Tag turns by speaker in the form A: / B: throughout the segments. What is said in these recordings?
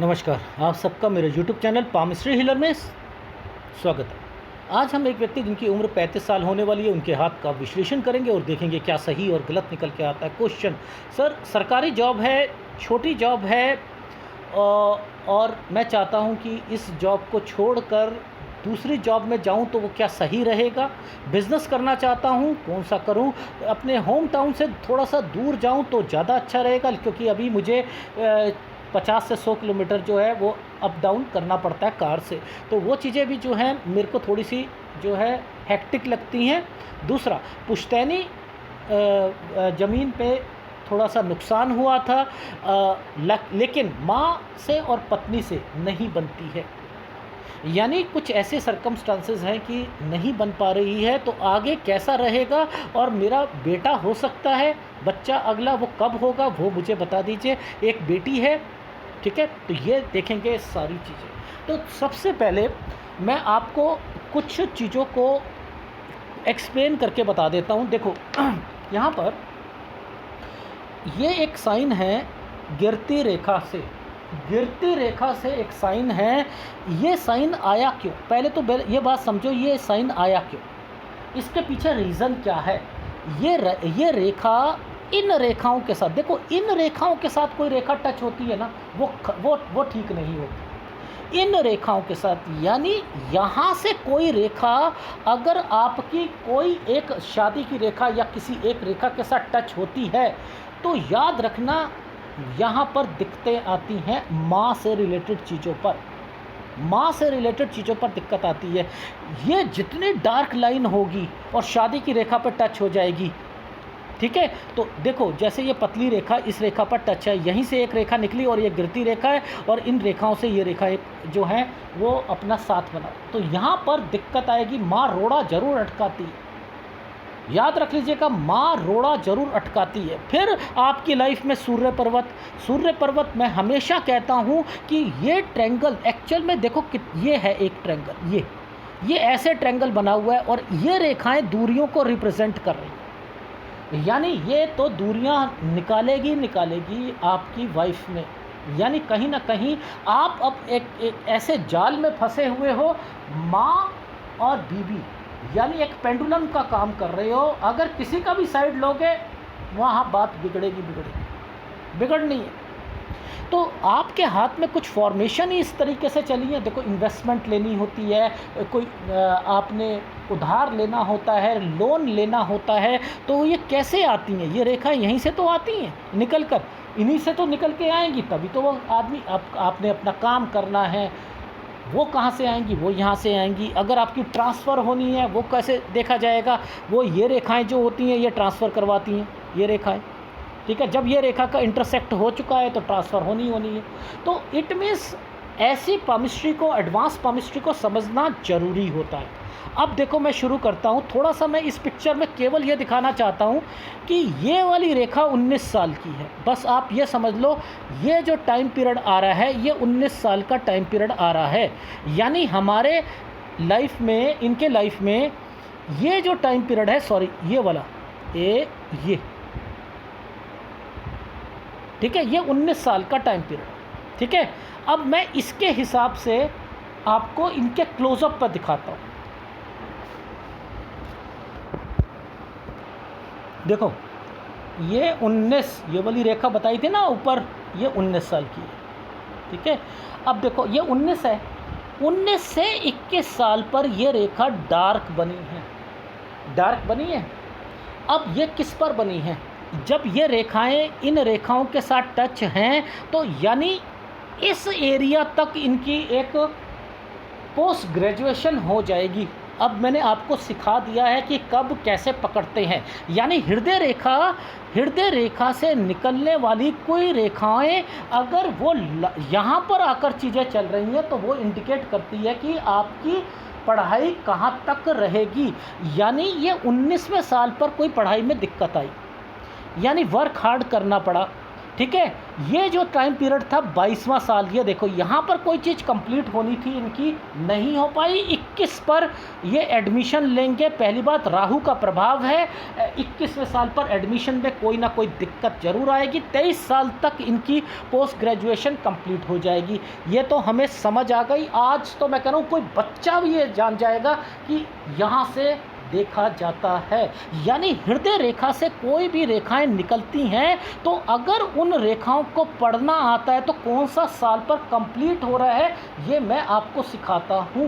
A: नमस्कार, आप सबका मेरे यूट्यूब चैनल पामिस्ट्री हीलर में स्वागत है। आज हम एक व्यक्ति जिनकी उम्र 35 साल होने वाली है, उनके हाथ का विश्लेषण करेंगे और देखेंगे क्या सही और गलत निकल के आता है। क्वेश्चन, सर सरकारी जॉब है, छोटी जॉब है और मैं चाहता हूं कि इस जॉब को छोड़कर दूसरी जॉब में जाऊं तो वो क्या सही रहेगा? बिज़नेस करना चाहता हूं, कौन सा करूं? अपने होम टाउन से थोड़ा सा दूर जाऊं तो ज़्यादा अच्छा रहेगा, क्योंकि अभी मुझे 50 से 100 किलोमीटर जो है वो अप डाउन करना पड़ता है कार से। तो वो चीज़ें भी जो हैं मेरे को थोड़ी सी जो है हेक्टिक लगती हैं। दूसरा, पुश्तैनी ज़मीन पे थोड़ा सा नुकसान हुआ था, लेकिन माँ से और पत्नी से नहीं बनती है। यानी कुछ ऐसे सर्कमस्टांसेस हैं कि नहीं बन पा रही है, तो आगे कैसा रहेगा? और मेरा बेटा हो सकता है, बच्चा अगला वो कब होगा वो मुझे बता दीजिए। एक बेटी है, ठीक है, तो ये देखेंगे सारी चीज़ें। तो सबसे पहले मैं आपको कुछ चीज़ों को एक्सप्लेन करके बता देता हूँ। देखो यहाँ पर ये एक साइन है गिरती रेखा से, गिरती रेखा से एक साइन है। ये साइन आया क्यों? पहले तो ये बात समझो, ये साइन आया क्यों, इसके पीछे रीज़न क्या है। ये रेखा इन रेखाओं के साथ, देखो इन रेखाओं के साथ कोई रेखा टच होती है ना, वो ठीक नहीं होती इन रेखाओं के साथ। यानी यहाँ से कोई रेखा अगर आपकी कोई एक शादी की रेखा या किसी एक रेखा के साथ टच होती है, तो याद रखना यहाँ पर दिक्कतें आती हैं माँ से रिलेटेड चीज़ों पर, माँ से रिलेटेड चीज़ों पर दिक्कत आती है। ये जितनी डार्क लाइन होगी और शादी की रेखा पर टच हो जाएगी, ठीक है। तो देखो जैसे ये पतली रेखा इस रेखा पर टच है, यहीं से एक रेखा निकली और ये गिरती रेखा है, और इन रेखाओं से ये रेखा एक जो है वो अपना साथ बना, तो यहाँ पर दिक्कत आएगी। माँ रोड़ा जरूर अटकाती है, याद रख लीजिएगा, माँ रोड़ा जरूर अटकाती है। फिर आपकी लाइफ में सूर्य पर्वत मैं हमेशा कहता हूँ कि ये ट्रायंगल एक्चुअल में देखो कि ये है एक ट्रायंगल, ये ऐसे ट्रायंगल बना हुआ है और ये रेखाएं दूरियों को रिप्रेजेंट कर रही हैं। यानी ये तो दूरियां निकालेगी आपकी वाइफ में। यानी कहीं ना कहीं आप अब एक ऐसे जाल में फंसे हुए हो, माँ और बीवी, यानी एक पेंडुलम का काम कर रहे हो। अगर किसी का भी साइड लोगे वहाँ बात बिगड़नी है। तो आपके हाथ में कुछ फॉर्मेशन ही इस तरीके से चली है। देखो इन्वेस्टमेंट लेनी होती है, कोई आपने उधार लेना होता है, लोन लेना होता है, तो ये कैसे आती हैं? ये रेखा यहीं से तो आती हैं निकल कर, इन्हीं से तो निकल के आएंगी, तभी तो वो आदमी आपने अपना काम करना है। वो कहाँ से आएंगी? वो यहाँ से आएंगी। अगर आपकी ट्रांसफ़र होनी है वो कैसे देखा जाएगा? वो ये रेखाएं जो होती हैं ये ट्रांसफ़र करवाती हैं, ये रेखाएं, ठीक है। जब ये रेखा का इंटरसेक्ट हो चुका है तो ट्रांसफ़र होनी है। तो इट मीन्स ऐसी पामिस्ट्री को, एडवांस पामिस्ट्री को समझना ज़रूरी होता है। अब देखो मैं शुरू करता हूँ। थोड़ा सा मैं इस पिक्चर में केवल ये दिखाना चाहता हूँ कि ये वाली रेखा 19 साल की है। बस आप ये समझ लो, ये जो टाइम पीरियड आ रहा है ये 19 साल का टाइम पीरियड आ रहा है। यानी हमारे लाइफ में, इनके लाइफ में ये जो टाइम पीरियड है, सॉरी ये वाला ये ठीक है, ये 19 साल का टाइम पीरियड, ठीक है। अब मैं इसके हिसाब से आपको इनके क्लोजअप पर दिखाता हूँ। देखो ये 19, ये वाली रेखा बताई थी ना ऊपर, ये 19 साल की है, ठीक है। अब देखो ये 19 है, 19 से 21 साल पर ये रेखा डार्क बनी है। अब ये किस पर बनी है? जब ये रेखाएं इन रेखाओं के साथ टच हैं तो यानी इस एरिया तक इनकी एक पोस्ट ग्रेजुएशन हो जाएगी। अब मैंने आपको सिखा दिया है कि कब कैसे पकड़ते हैं। यानी हृदय रेखा से निकलने वाली कोई रेखाएं अगर वो यहाँ पर आकर चीज़ें चल रही हैं तो वो इंडिकेट करती है कि आपकी पढ़ाई कहाँ तक रहेगी। यानी ये 19वें साल पर कोई पढ़ाई में दिक्कत आई, यानी वर्क हार्ड करना पड़ा, ठीक है। ये जो टाइम पीरियड था 22वां साल, ये देखो यहाँ पर कोई चीज़ कंप्लीट होनी थी इनकी, नहीं हो पाई। 21 पर ये एडमिशन लेंगे। पहली बात, राहु का प्रभाव है, 21वें साल पर एडमिशन में कोई ना कोई दिक्कत जरूर आएगी। 23 साल तक इनकी पोस्ट ग्रेजुएशन कंप्लीट हो जाएगी। ये तो हमें समझ आ गई। आज तो मैं कह रहा हूँ कोई बच्चा भी ये जान जाएगा कि यहाँ से देखा जाता है, यानी हृदय रेखा से कोई भी रेखाएं निकलती हैं तो अगर उन रेखाओं को पढ़ना आता है तो कौन सा साल पर कंप्लीट हो रहा है ये मैं आपको सिखाता हूँ।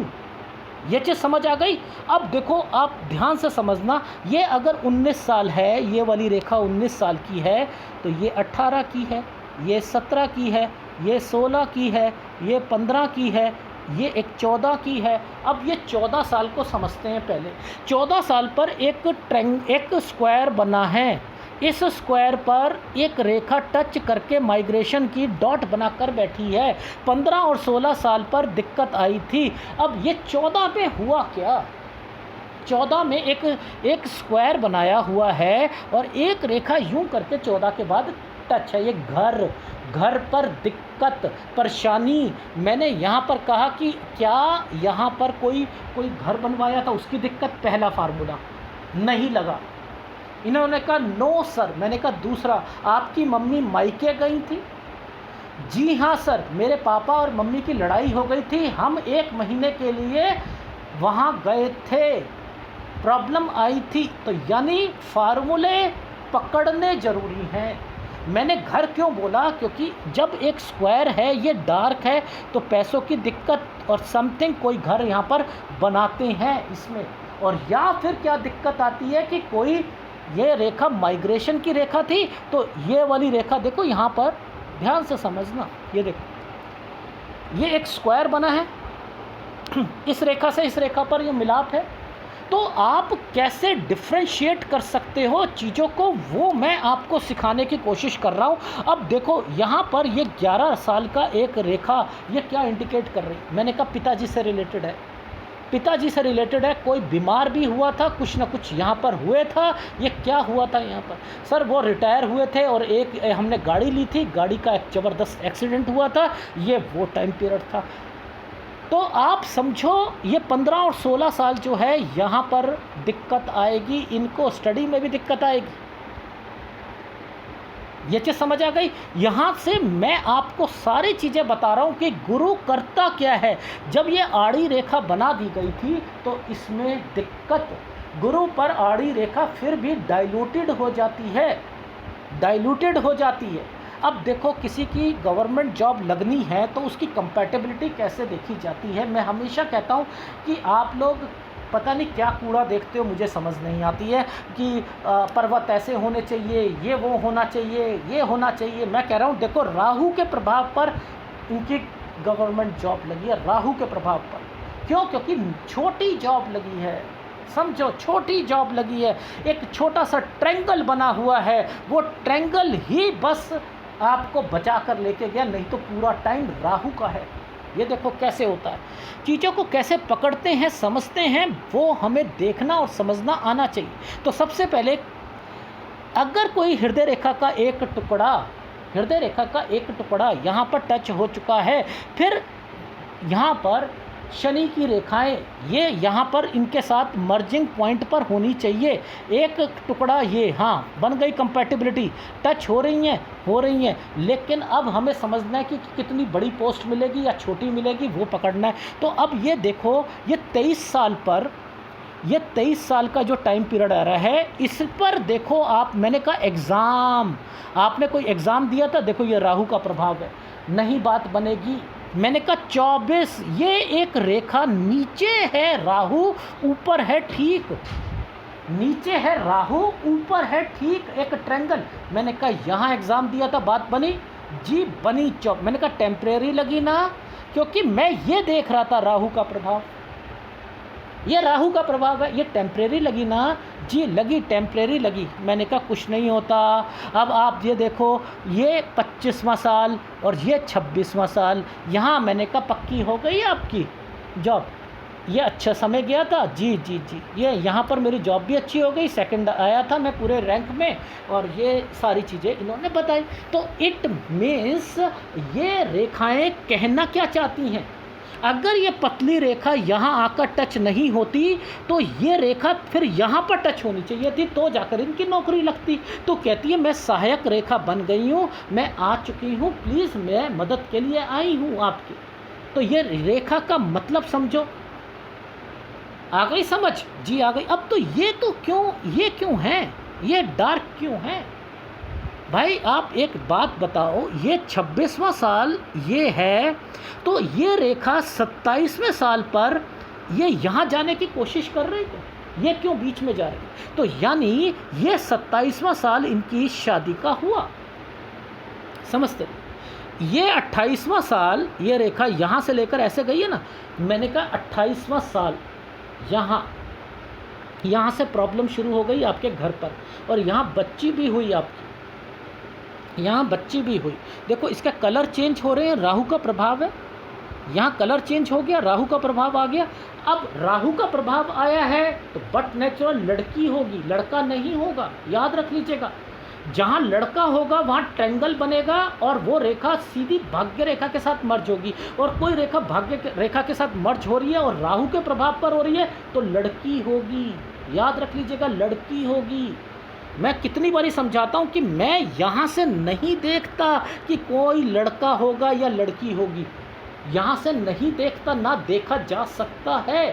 A: ये चीज़ समझ आ गई। अब देखो, आप ध्यान से समझना, ये अगर 19 साल है, ये वाली रेखा 19 साल की है, तो ये 18 की है, ये 17 की है, ये 16 की है, ये 15 की है, ये एक 14 की है। अब ये 14 साल को समझते हैं पहले। 14 साल पर एक स्क्वायर बना है। इस स्क्वायर पर एक रेखा टच करके माइग्रेशन की डॉट बनाकर बैठी है। 15 और 16 साल पर दिक्कत आई थी। अब ये 14 में हुआ क्या? 14 में एक स्क्वायर बनाया हुआ है और एक रेखा यूं करके 14 के बाद टच है। ये घर पर दिक्कत, परेशानी। मैंने यहाँ पर कहा कि क्या यहाँ पर कोई घर बनवाया था उसकी दिक्कत? पहला फार्मूला नहीं लगा। इन्होंने कहा नो सर। मैंने कहा दूसरा, आपकी मम्मी मायके गई थी? जी हाँ सर, मेरे पापा और मम्मी की लड़ाई हो गई थी, हम 1 महीने के लिए वहाँ गए थे, प्रॉब्लम आई थी। तो यानी फार्मूले पकड़ने ज़रूरी हैं। मैंने घर क्यों बोला? क्योंकि जब एक स्क्वायर है, ये डार्क है, तो पैसों की दिक्कत और समथिंग कोई घर यहाँ पर बनाते हैं इसमें। और या फिर क्या दिक्कत आती है कि कोई ये रेखा माइग्रेशन की रेखा थी, तो ये वाली रेखा देखो यहाँ पर, ध्यान से समझना। ये देखो, ये एक स्क्वायर बना है, इस रेखा से इस रेखा पर ये मिलाप है। तो आप कैसे डिफ्रेंशिएट कर सकते हो चीज़ों को, वो मैं आपको सिखाने की कोशिश कर रहा हूँ। अब देखो यहाँ पर ये 11 साल का एक रेखा, ये क्या इंडिकेट कर रही है? मैंने कहा पिताजी से रिलेटेड है, पिताजी से रिलेटेड है। कोई बीमार भी हुआ था, कुछ ना कुछ यहाँ पर हुए था। ये क्या हुआ था यहाँ पर? सर वो रिटायर हुए थे और एक हमने गाड़ी ली थी, गाड़ी का एक ज़बरदस्त एक्सीडेंट हुआ था, ये वो टाइम पीरियड था। तो आप समझो ये 15 और 16 साल जो है यहाँ पर दिक्कत आएगी, इनको स्टडी में भी दिक्कत आएगी। ये चीज़ समझ आ गई। यहाँ से मैं आपको सारी चीज़ें बता रहा हूँ कि गुरु करता क्या है। जब ये आड़ी रेखा बना दी गई थी तो इसमें दिक्कत, गुरु पर आड़ी रेखा फिर भी डाइल्यूटेड हो जाती है, डाइल्यूटेड हो जाती है। अब देखो, किसी की गवर्नमेंट जॉब लगनी है तो उसकी कंपैटिबिलिटी कैसे देखी जाती है। मैं हमेशा कहता हूँ कि आप लोग पता नहीं क्या कूड़ा देखते हो, मुझे समझ नहीं आती है कि पर्वत ऐसे होने चाहिए, ये वो होना चाहिए, ये होना चाहिए। मैं कह रहा हूँ देखो, राहु के प्रभाव पर इनकी गवर्नमेंट जॉब लगी है, राहु के प्रभाव पर। क्यों? क्योंकि छोटी जॉब लगी है, समझो, छोटी जॉब लगी है। एक छोटा सा ट्रायंगल बना हुआ है, वो ट्रायंगल ही बस आपको बचा कर लेके गया, नहीं तो पूरा टाइम राहु का है। ये देखो कैसे होता है, चीज़ों को कैसे पकड़ते हैं, समझते हैं, वो हमें देखना और समझना आना चाहिए। तो सबसे पहले, अगर कोई हृदय रेखा का एक टुकड़ा यहाँ पर टच हो चुका है, फिर यहाँ पर शनि की रेखाएं ये यहाँ पर इनके साथ मर्जिंग पॉइंट पर होनी चाहिए। एक टुकड़ा ये, हाँ, बन गई कंपैटिबिलिटी, टच हो रही हैं। लेकिन अब हमें समझना है कि कितनी बड़ी पोस्ट मिलेगी या छोटी मिलेगी, वो पकड़ना है। तो अब ये देखो, ये 23 साल का जो टाइम पीरियड आ रहा है, इस पर देखो आप, मैंने कहा एग्ज़ाम, आपने कोई एग्ज़ाम दिया था, देखो ये राहु का प्रभाव है, नहीं बात बनेगी। मैंने कहा 24, ये एक रेखा नीचे है राहु, ऊपर है ठीक, नीचे है राहु, ऊपर है ठीक, एक ट्रायंगल। मैंने कहा यहाँ एग्ज़ाम दिया था, बात बनी जी, बनी। मैंने कहा टेम्परेरी लगी ना, क्योंकि मैं ये देख रहा था राहु का प्रभाव, ये राहु का प्रभाव है, ये टेम्परेरी लगी ना जी, लगी, टेम्परेरी लगी। मैंने कहा कुछ नहीं होता। अब आप ये देखो, ये 25वां साल और ये 26वां साल, यहाँ मैंने कहा पक्की हो गई आपकी जॉब, ये अच्छा समय गया था, जी जी जी, ये यहाँ पर मेरी जॉब भी अच्छी हो गई, सेकंड आया था मैं पूरे रैंक में, और ये सारी चीज़ें इन्होंने बताई। तो इट मीन्स ये रेखाएं कहना क्या चाहती हैं? अगर ये पतली रेखा यहाँ आकर टच नहीं होती तो ये रेखा फिर यहाँ पर टच होनी चाहिए थी, तो जाकर इनकी नौकरी लगती। तो कहती है मैं सहायक रेखा बन गई हूँ, मैं आ चुकी हूँ, प्लीज़ मैं मदद के लिए आई हूँ आपकी। तो ये रेखा का मतलब समझो। आ गई समझ? जी आ गई। अब तो ये क्यों है, ये डार्क क्यों है? भाई आप एक बात बताओ, ये 26वां साल ये है, तो ये रेखा 27वें साल पर ये यहाँ जाने की कोशिश कर रही है, ये क्यों बीच में जा रही है? तो यानी ये 27वां साल इनकी शादी का हुआ, समझते? ये 28वां साल, ये रेखा यहाँ से लेकर ऐसे गई है ना, मैंने कहा 28वां साल यहाँ से प्रॉब्लम शुरू हो गई आपके घर पर, और यहाँ बच्ची भी हुई आपकी, यहाँ बच्ची भी हुई। देखो इसका कलर चेंज हो रहे हैं, राहु का प्रभाव है, यहाँ कलर चेंज हो गया, राहु का प्रभाव आ गया। अब राहु का प्रभाव आया है तो बट नेचुरल लड़की होगी, लड़का नहीं होगा, याद रख लीजिएगा। जहाँ लड़का होगा वहाँ ट्रायंगल बनेगा, और वो रेखा सीधी भाग्य रेखा के साथ मर्ज होगी, और कोई रेखा भाग्य रेखा के साथ मर्ज हो रही है और राहु के प्रभाव पर हो रही है तो लड़की होगी, याद रख लीजिएगा, लड़की होगी। मैं कितनी बारी समझाता हूँ कि मैं यहाँ से नहीं देखता कि कोई लड़का होगा या लड़की होगी, यहाँ से नहीं देखता, ना देखा जा सकता है।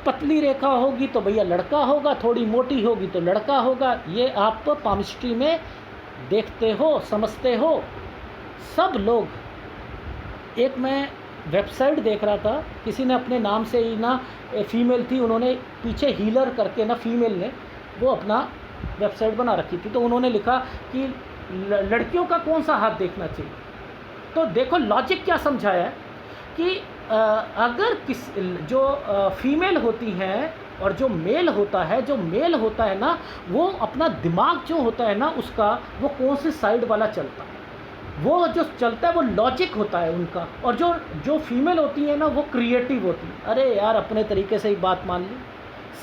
A: पतली रेखा होगी तो भैया लड़का होगा, थोड़ी मोटी होगी तो लड़का होगा, ये आप पामिस्ट्री में देखते हो, समझते हो सब लोग। एक मैं वेबसाइट देख रहा था, किसी ने अपने नाम से ही ना, फीमेल थी, उन्होंने पीछे हीलर करके ना, फीमेल ने वो अपना वेबसाइट बना रखी थी, तो उन्होंने लिखा कि लड़कियों का कौन सा हाथ देखना चाहिए। तो देखो लॉजिक क्या समझाया है कि अगर जो फीमेल होती हैं और जो मेल होता है ना, वो अपना दिमाग जो होता है ना उसका, वो कौन सी साइड वाला चलता है, वो जो चलता है वो लॉजिक होता है उनका, और जो फीमेल होती है ना वो क्रिएटिव होती है। अरे यार अपने तरीके से ही बात मान ली,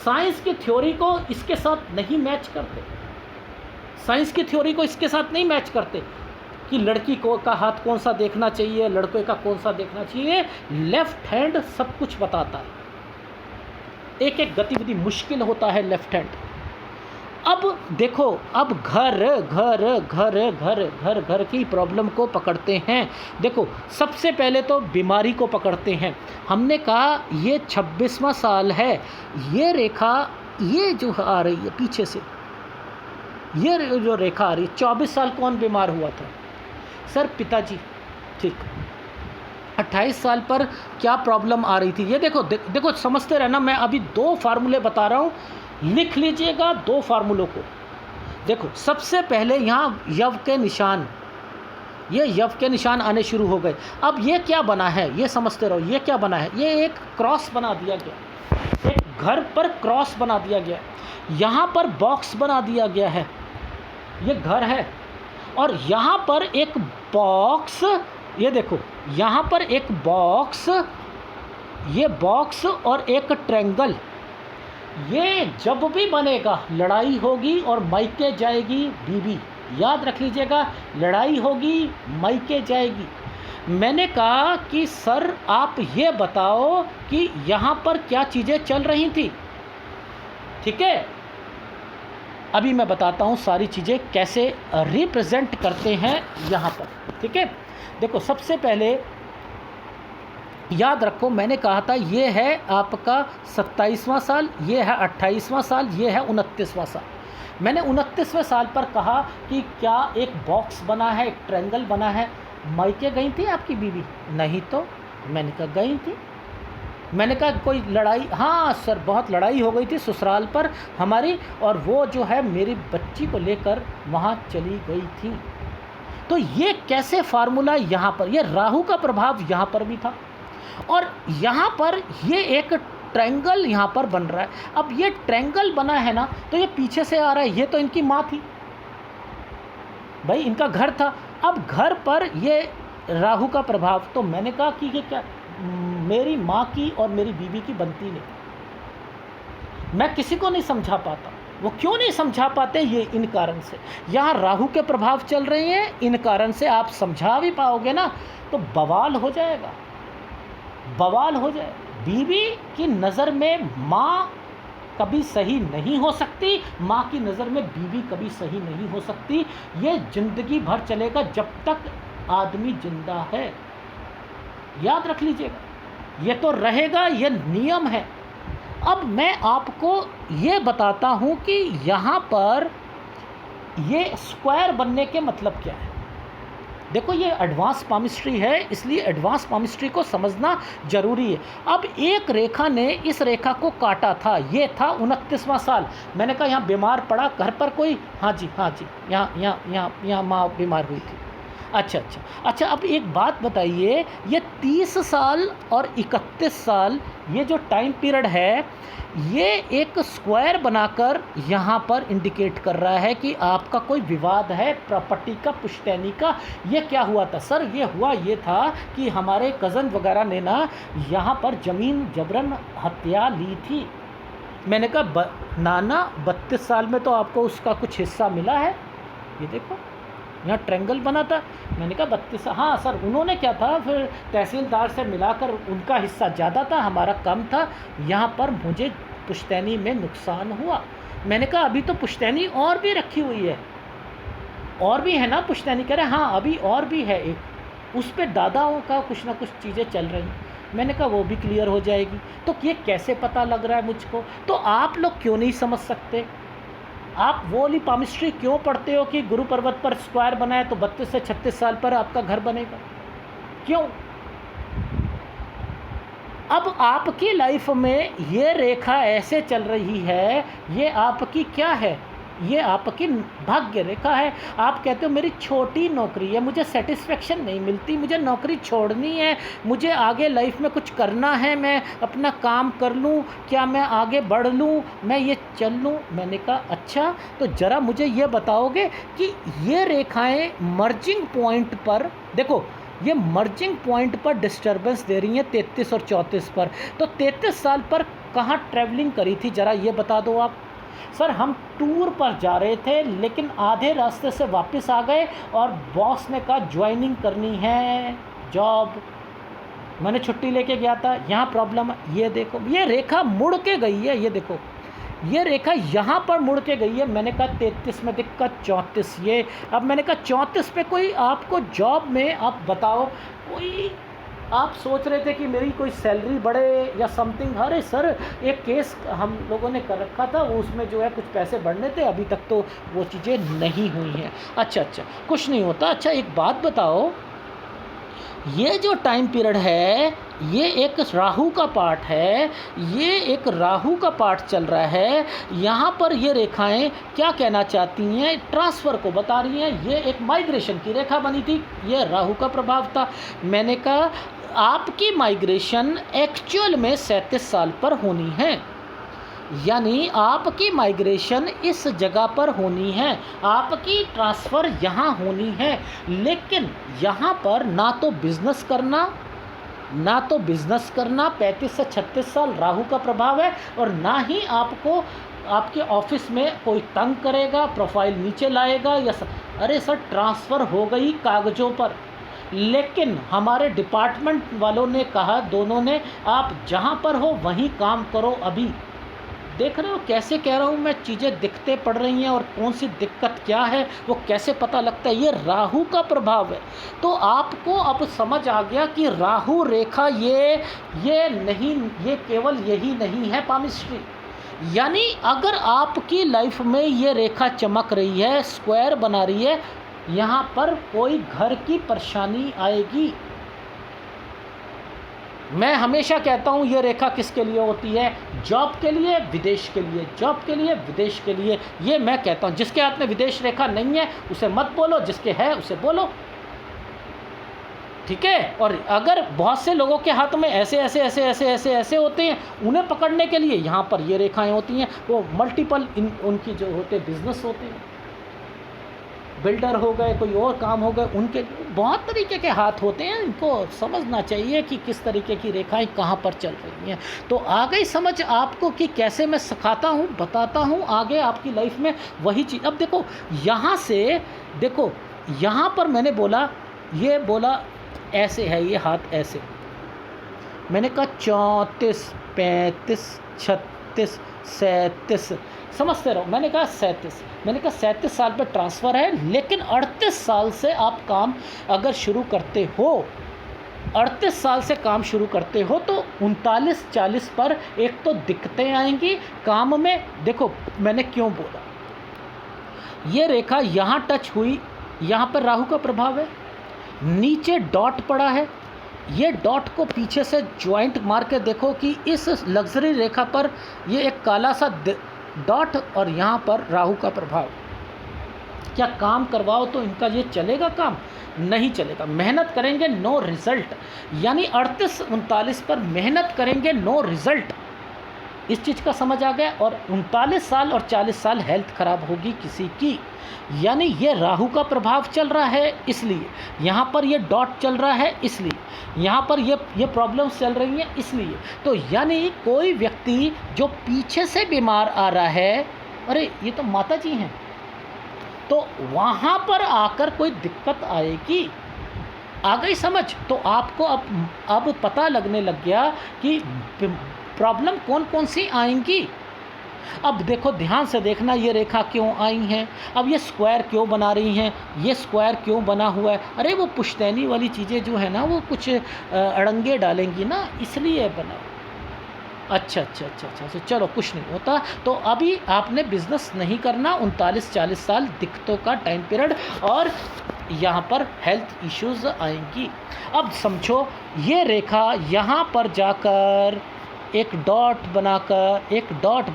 A: साइंस की थ्योरी को इसके साथ नहीं मैच करते, साइंस की थ्योरी को इसके साथ नहीं मैच करते कि लड़की को का हाथ कौन सा देखना चाहिए, लड़के का कौन सा देखना चाहिए। लेफ्ट हैंड सब कुछ बताता है, एक एक गतिविधि मुश्किल होता है लेफ्ट हैंड। अब देखो, अब घर घर घर घर घर घर की प्रॉब्लम को पकड़ते हैं। देखो सबसे पहले तो बीमारी को पकड़ते हैं। हमने कहा ये 26वां साल है, ये रेखा ये जो आ रही है पीछे से, ये जो रेखा आ रही है, 24 साल कौन बीमार हुआ था? सर पिताजी। ठीक, 28 साल पर क्या प्रॉब्लम आ रही थी? ये देखो देखो समझते रहना, मैं अभी 2 फार्मूले बता रहा हूँ, लिख लीजिएगा 2 फार्मूलों को। देखो सबसे पहले यहाँ यव के निशान, ये यव के निशान आने शुरू हो गए। अब ये क्या बना है ये समझते रहो, ये क्या बना है? ये एक क्रॉस बना दिया गया, एक घर पर क्रॉस बना दिया गया, यहाँ पर बॉक्स बना दिया गया है, ये घर है, और यहाँ पर एक बॉक्स, ये देखो यहाँ पर एक बॉक्स, ये बॉक्स और एक ट्रायंगल। ये जब भी बनेगा लड़ाई होगी और मायके जाएगी बीवी, याद रख लीजिएगा, लड़ाई होगी मायके जाएगी। मैंने कहा कि सर आप ये बताओ कि यहाँ पर क्या चीज़ें चल रही थी, ठीक है? अभी मैं बताता हूँ सारी चीज़ें कैसे रिप्रेजेंट करते हैं यहाँ पर, ठीक है? देखो सबसे पहले याद रखो, मैंने कहा था ये है आपका 27वां साल, ये है 28वां साल, ये है 29वां साल। मैंने 29वें साल पर कहा कि क्या एक बॉक्स बना है, एक ट्रायंगल बना है। मायके गई थी आपकी बीवी? नहीं तो मैंने कहा गई थी। मैंने कहा कोई लड़ाई? हाँ सर बहुत लड़ाई हो गई थी ससुराल पर हमारी, और वो जो है मेरी बच्ची को लेकर वहाँ चली गई थी। तो ये कैसे फार्मूला यहाँ पर, ये राहु का प्रभाव यहाँ पर भी था, और यहाँ पर ये एक ट्रायंगल यहाँ पर बन रहा है। अब ये ट्रायंगल बना है ना, तो ये पीछे से आ रहा है, ये तो इनकी माँ थी भाई, इनका घर था। अब घर पर ये राहु का प्रभाव, तो मैंने कहा कि ये क्या मेरी माँ की और मेरी बीवी की बनती नहीं। मैं किसी को नहीं समझा पाता। वो क्यों नहीं समझा पाते? ये इन कारण से। यहाँ राहु के प्रभाव चल रहे हैं, इन कारण से आप समझा भी पाओगे ना तो बवाल हो जाएगा, बवाल हो जाएगा। बीवी की नज़र में माँ कभी सही नहीं हो सकती, माँ की नज़र में बीवी कभी सही नहीं हो सकती। ये ज़िंदगी भर चलेगा जब तक आदमी जिंदा है, याद रख लीजिएगा। ये तो रहेगा, ये नियम है। अब मैं आपको ये बताता हूँ कि यहाँ पर ये स्क्वायर बनने के मतलब क्या है। देखो ये एडवांस पामिस्ट्री है, इसलिए एडवांस पामिस्ट्री को समझना ज़रूरी है। अब एक रेखा ने इस रेखा को काटा था, ये था 29वां साल। मैंने कहा यहाँ बीमार पड़ा घर पर कोई, हाँ जी यहाँ माँ बीमार हुई थी। अच्छा, अब एक बात बताइए, ये 30 साल और 31 साल ये जो टाइम पीरियड है, ये एक स्क्वायर बनाकर यहाँ पर इंडिकेट कर रहा है कि आपका कोई विवाद है प्रॉपर्टी का, पुश्तैनी का। ये क्या हुआ था सर? ये था कि हमारे कज़न वगैरह ने ना यहाँ पर ज़मीन जबरन हत्या ली थी। मैंने कहा नाना 32 साल में तो आपको उसका कुछ हिस्सा मिला है। ये देखो यहाँ ट्रायंगल बना था। मैंने कहा 32, हाँ सर। उन्होंने क्या था, फिर तहसीलदार से मिलाकर उनका हिस्सा ज़्यादा था, हमारा कम था। यहाँ पर मुझे पुश्तैनी में नुकसान हुआ। मैंने कहा अभी तो पुश्तैनी और भी रखी हुई है, और भी है ना पुश्तैनी? कह रहे हाँ अभी और भी है एक, उस पर दादाओं का कुछ ना कुछ चीज़ें चल रही हैं। मैंने कहा वो भी क्लियर हो जाएगी। तो ये कैसे पता लग रहा है मुझको? तो आप लोग क्यों नहीं समझ सकते? आप वो वाली पामिस्ट्री क्यों पढ़ते हो कि गुरु पर्वत पर स्क्वायर बना है तो 32 से 36 साल पर आपका घर बनेगा? क्यों? अब आपकी लाइफ में ये रेखा ऐसे चल रही है, ये आपकी क्या है? ये आपकी भाग्य रेखा है। आप कहते हो मेरी छोटी नौकरी है, मुझे सेटिस्फेक्शन नहीं मिलती, मुझे नौकरी छोड़नी है, मुझे आगे लाइफ में कुछ करना है, मैं अपना काम कर लूँ, क्या मैं आगे बढ़ लूँ, मैं ये चल लूँ। मैंने कहा अच्छा, तो ज़रा मुझे ये बताओगे कि ये रेखाएं मर्जिंग पॉइंट पर, देखो ये मर्जिंग पॉइंट पर डिस्टर्बेंस दे रही हैं 33 और 34 पर। तो 33 साल पर कहाँ ट्रैवलिंग करी थी, ज़रा ये बता दो आप। सर हम टूर पर जा रहे थे, लेकिन आधे रास्ते से वापस आ गए और बॉस ने कहा ज्वाइनिंग करनी है जॉब। मैंने छुट्टी लेके गया था, यहाँ प्रॉब्लम है। ये देखो ये रेखा मुड़ के गई है, ये देखो ये रेखा यहाँ पर मुड़ के गई है। मैंने कहा 33 में दिक्कत, 34 ये। अब मैंने कहा 34 पे कोई आपको जॉब में, आप बताओ कोई, आप सोच रहे थे कि मेरी कोई सैलरी बढ़े या समथिंग। अरे सर एक केस हम लोगों ने कर रखा था, वो उसमें जो है कुछ पैसे बढ़ने थे, अभी तक तो वो चीज़ें नहीं हुई हैं। अच्छा कुछ नहीं होता। अच्छा एक बात बताओ, ये जो टाइम पीरियड है ये एक राहु का पार्ट है, ये एक राहु का पार्ट चल रहा है। यहाँ पर ये रेखाएं क्या कहना चाहती हैं? ट्रांसफ़र को बता रही हैं। ये एक माइग्रेशन की रेखा बनी थी, ये राहु का प्रभाव था। मैंने कहा आपकी माइग्रेशन एक्चुअल में 37 साल पर होनी है, यानी आपकी माइग्रेशन इस जगह पर होनी है, आपकी ट्रांसफ़र यहाँ होनी है। लेकिन यहाँ पर ना तो बिज़नेस करना 35 से 36 साल राहु का प्रभाव है, और ना ही आपको आपके ऑफिस में कोई तंग करेगा, प्रोफाइल नीचे लाएगा या अरे सर ट्रांसफ़र हो गई कागज़ों पर, लेकिन हमारे डिपार्टमेंट वालों ने कहा, दोनों ने, आप जहाँ पर हो वहीं काम करो। अभी देख रहे हो कैसे कह रहा हूँ मैं, चीज़ें दिखते पड़ रही हैं और कौन सी दिक्कत क्या है वो कैसे पता लगता है। ये राहु का प्रभाव है। तो आपको अब समझ आ गया कि राहु रेखा ये नहीं, ये केवल यही नहीं है पामिस्ट्री। यानी अगर आपकी लाइफ में ये रेखा चमक रही है, स्क्वायर बना रही है, यहाँ पर कोई घर की परेशानी आएगी। मैं हमेशा कहता हूँ ये रेखा किसके लिए होती है? जॉब के लिए, विदेश के लिए, जॉब के लिए, विदेश के लिए। ये मैं कहता हूँ, जिसके हाथ में विदेश रेखा नहीं है उसे मत बोलो, जिसके है उसे बोलो, ठीक है। और अगर बहुत से लोगों के हाथ में ऐसे होते हैं, उन्हें पकड़ने के लिए यहाँ पर ये रेखाएं होती हैं। वो मल्टीपल उनकी जो होते बिजनेस होते हैं। बिल्डर हो गए, कोई और काम हो गए, उनके बहुत तरीके के हाथ होते हैं। इनको समझना चाहिए कि किस तरीके की रेखाएं कहाँ पर चल रही हैं। तो आ गई समझ आपको कि कैसे मैं सिखाता हूँ, बताता हूँ आगे आपकी लाइफ में वही चीज़। अब देखो यहाँ से, देखो यहाँ पर मैंने बोला, ये बोला ऐसे है, ये हाथ ऐसे, मैंने कहा 34, 35, 36, 37, समझते रहो। मैंने कहा 37, मैंने कहा 37 साल पे ट्रांसफ़र है, लेकिन 38 साल से आप काम अगर शुरू करते हो, 38 साल से काम शुरू करते हो तो 39-40 पर एक तो दिक्कतें आएंगी काम में। देखो मैंने क्यों बोला, ये रेखा यहाँ टच हुई, यहाँ पर राहु का प्रभाव है, नीचे डॉट पड़ा है, ये डॉट को पीछे से जॉइंट मार के देखो कि इस लग्जरी रेखा पर ये एक काला सा डॉट और यहाँ पर राहु का प्रभाव। क्या काम करवाओ तो इनका ये चलेगा काम? नहीं चलेगा। मेहनत करेंगे नो रिज़ल्ट, यानी 38-39 पर मेहनत करेंगे नो रिज़ल्ट। इस चीज़ का समझ आ गया। और 39 साल और 40 साल हेल्थ ख़राब होगी किसी की, यानी ये राहु का प्रभाव चल रहा है इसलिए, यहाँ पर ये डॉट चल रहा है इसलिए, यहाँ पर ये प्रॉब्लम्स चल रही हैं इसलिए। तो यानी कोई व्यक्ति जो पीछे से बीमार आ रहा है, अरे ये तो माता जी हैं, तो वहाँ पर आकर कोई दिक्कत आएगी। आ गई समझ? तो आपको अब पता लगने लग गया कि प्रॉब्लम कौन कौन सी आएंगी। अब देखो ध्यान से देखना, ये रेखा क्यों आई हैं, अब ये स्क्वायर क्यों बना रही हैं, ये स्क्वायर क्यों बना हुआ है। अरे वो पुश्तैनी वाली चीज़ें जो है ना, वो कुछ अड़ंगे डालेंगी ना, इसलिए बना। अच्छा, तो चलो कुछ नहीं होता। तो अभी आपने बिज़नेस नहीं करना, 39-40 साल दिक्कतों का टाइम पीरियड, और यहाँ पर हेल्थ इश्यूज़ आएंगी। अब समझो ये रेखा यहाँ पर जाकर एक डॉट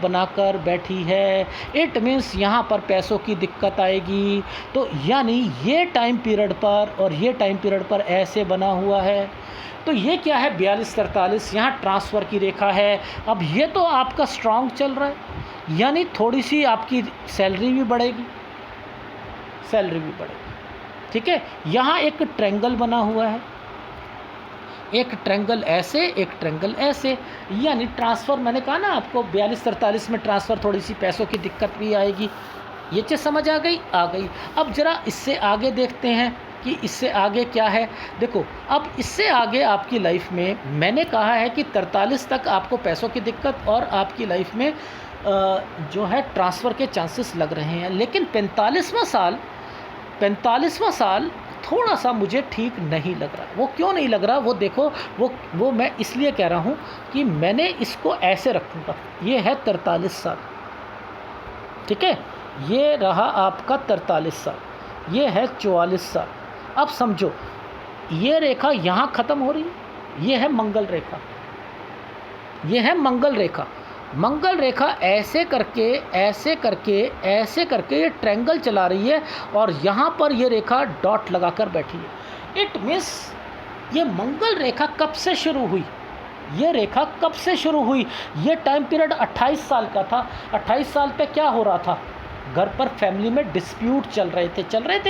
A: बनाकर बैठी है, इट मीन्स यहाँ पर पैसों की दिक्कत आएगी। तो यानी ये टाइम पीरियड पर और ये टाइम पीरियड पर ऐसे बना हुआ है। तो ये क्या है, 42-43 यहाँ ट्रांसफ़र की रेखा है। अब ये तो आपका स्ट्रॉन्ग चल रहा है, यानी थोड़ी सी आपकी सैलरी भी बढ़ेगी, ठीक है। यहाँ एक ट्रायंगल बना हुआ है, एक ट्रायंगल ऐसे, एक ट्रायंगल ऐसे, यानी ट्रांसफ़र। मैंने कहा ना आपको 42-43 में ट्रांसफ़र, थोड़ी सी पैसों की दिक्कत भी आएगी। ये चीज़ समझ आ गई? अब ज़रा इससे आगे देखते हैं कि इससे आगे क्या है। देखो अब इससे आगे आपकी लाइफ में मैंने कहा है कि 43 तक आपको पैसों की दिक्कत और आपकी लाइफ में जो है ट्रांसफ़र के चांसेस लग रहे हैं। लेकिन 45वां साल थोड़ा सा मुझे ठीक नहीं लग रहा। वो क्यों नहीं लग रहा, वो देखो, वो मैं इसलिए कह रहा हूँ कि मैंने इसको ऐसे रखूँगा। ये है 43 साल, ठीक है, ये रहा आपका 43 साल, ये है 44 साल। अब समझो ये रेखा यहाँ ख़त्म हो रही है, ये है मंगल रेखा, ये है मंगल रेखा। मंगल रेखा ऐसे करके ये ट्रायंगल चला रही है, और यहाँ पर ये रेखा डॉट लगाकर बैठी है। इट मीन्स ये मंगल रेखा कब से शुरू हुई, ये रेखा कब से शुरू हुई? ये टाइम पीरियड 28 साल का था। 28 साल पे क्या हो रहा था? घर पर फैमिली में डिस्प्यूट चल रहे थे,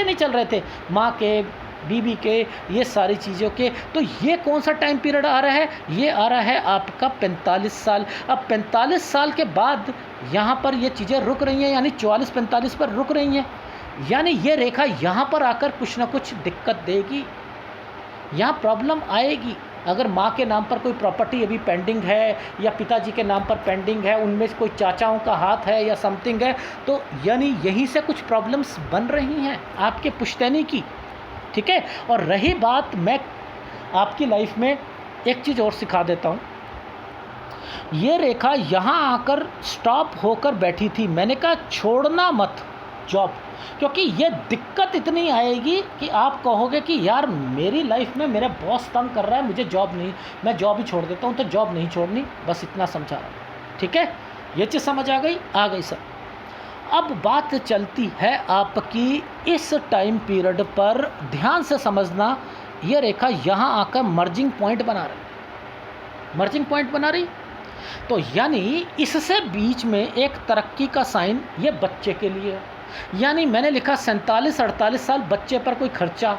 A: नहीं चल रहे थे, माँ के, बीवी के, ये सारी चीज़ों के। तो ये कौन सा टाइम पीरियड आ रहा है? ये आ रहा है आपका 45 साल। अब 45 साल के बाद यहाँ पर ये चीज़ें रुक रही हैं, यानी 44-45 पर रुक रही हैं। यानी ये रेखा यहाँ पर आकर कुछ ना कुछ दिक्कत देगी, यहाँ प्रॉब्लम आएगी। अगर माँ के नाम पर कोई प्रॉपर्टी अभी पेंडिंग है, या पिताजी के नाम पर पेंडिंग है, उनमें से कोई चाचाओं का हाथ है या समथिंग है, तो यानी यहीं से कुछ प्रॉब्लम्स बन रही हैं आपके पुश्तैनी की, ठीक है। और रही बात, मैं आपकी लाइफ में एक चीज़ और सिखा देता हूँ। ये रेखा यहाँ आकर स्टॉप होकर बैठी थी। मैंने कहा छोड़ना मत जॉब, क्योंकि ये दिक्कत इतनी आएगी कि आप कहोगे कि यार मेरी लाइफ में मेरा बॉस तंग कर रहा है, मुझे जॉब नहीं, मैं जॉब ही छोड़ देता हूँ। तो जॉब नहीं छोड़नी, बस इतना समझा रहा हूँ, ठीक है। ये चीज़ समझ आ गई सर। अब बात चलती है आपकी इस टाइम पीरियड पर, ध्यान से समझना। ये रेखा यहाँ आकर मर्जिंग पॉइंट बना रही, तो यानी इससे बीच में एक तरक्की का साइन ये बच्चे के लिए है। यानी मैंने लिखा 47-48 साल, बच्चे पर कोई खर्चा,